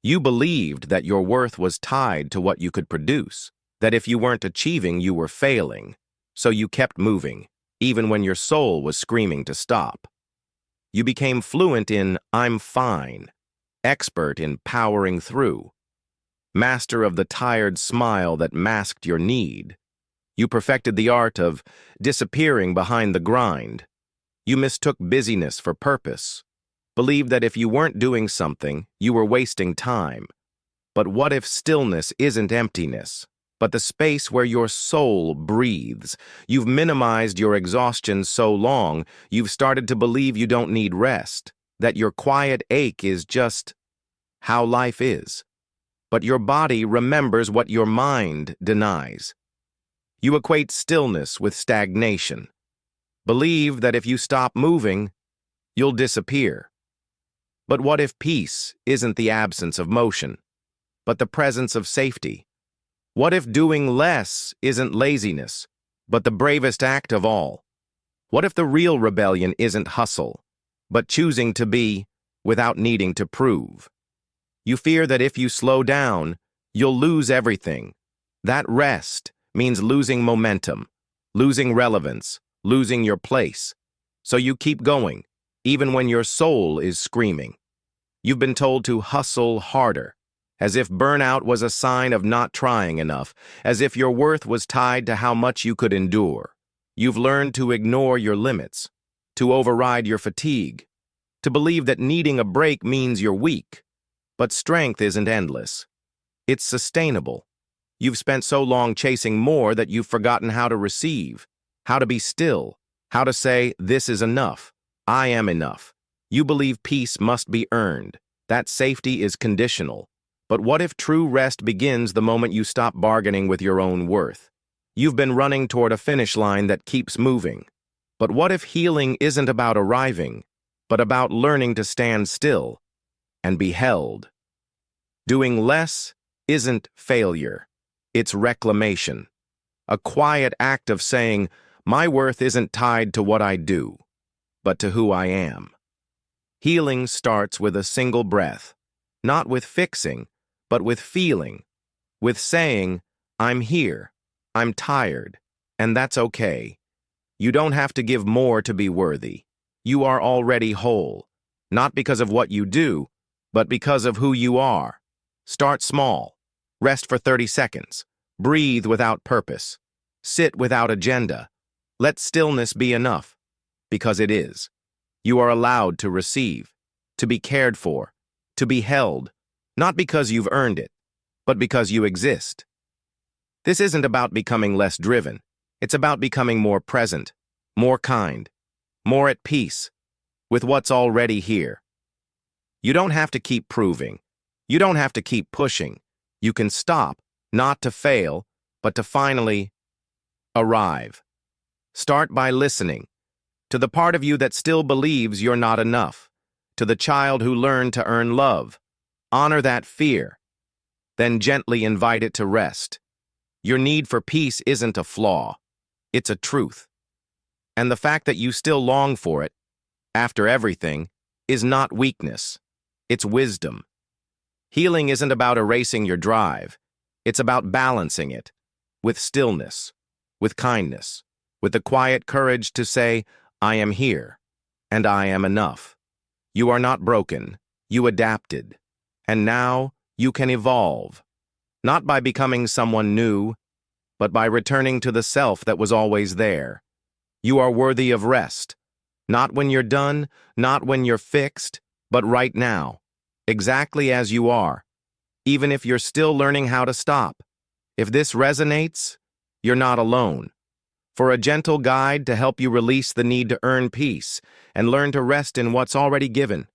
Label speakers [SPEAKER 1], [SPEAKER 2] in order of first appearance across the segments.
[SPEAKER 1] You believed that your worth was tied to what you could produce, that if you weren't achieving, you were failing. So you kept moving, even when your soul was screaming to stop. You became fluent in "I'm fine," expert in powering through, master of the tired smile that masked your need. You perfected the art of disappearing behind the grind. You mistook busyness for purpose, believed that if you weren't doing something, you were wasting time. But what if stillness isn't emptiness, but the space where your soul breathes? You've minimized your exhaustion so long, you've started to believe you don't need rest, that your quiet ache is just how life is. But your body remembers what your mind denies. You equate stillness with stagnation. Believe that if you stop moving, you'll disappear. But what if peace isn't the absence of motion, but the presence of safety? What if doing less isn't laziness, but the bravest act of all? What if the real rebellion isn't hustle, but choosing to be without needing to prove? You fear that if you slow down, you'll lose everything. That rest means losing momentum, losing relevance, losing your place. So you keep going, even when your soul is screaming. You've been told to hustle harder, as if burnout was a sign of not trying enough, as if your worth was tied to how much you could endure. You've learned to ignore your limits, to override your fatigue, to believe that needing a break means you're weak. But strength isn't endless. It's sustainable. You've spent so long chasing more that you've forgotten how to receive, how to be still, how to say, "This is enough. I am enough." You believe peace must be earned, that safety is conditional. But what if true rest begins the moment you stop bargaining with your own worth? You've been running toward a finish line that keeps moving. But what if healing isn't about arriving, but about learning to stand still and be held? Doing less isn't failure, it's reclamation. A quiet act of saying, "My worth isn't tied to what I do, but to who I am." Healing starts with a single breath, not with fixing, but with feeling, with saying, "I'm here, I'm tired, and that's okay." You don't have to give more to be worthy. You are already whole, not because of what you do, but because of who you are. Start small. Rest for 30 seconds. Breathe without purpose. Sit without agenda. Let stillness be enough, because it is. You are allowed to receive, to be cared for, to be held, not because you've earned it, but because you exist. This isn't about becoming less driven. It's about becoming more present, more kind, more at peace with what's already here. You don't have to keep proving. You don't have to keep pushing. You can stop, not to fail, but to finally arrive. Start by listening to the part of you that still believes you're not enough, to the child who learned to earn love. Honor that fear, then gently invite it to rest. Your need for peace isn't a flaw, it's a truth. And the fact that you still long for it, after everything, is not weakness, it's wisdom. Healing isn't about erasing your drive, it's about balancing it, with stillness, with kindness, with the quiet courage to say, "I am here, and I am enough." You are not broken, you adapted. And now you can evolve, not by becoming someone new, but by returning to the self that was always there. You are worthy of rest, not when you're done, not when you're fixed, but right now, exactly as you are, even if you're still learning how to stop. If this resonates, you're not alone. For a gentle guide to help you release the need to earn peace and learn to rest in what's already given,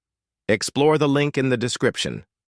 [SPEAKER 1] explore the link in the description.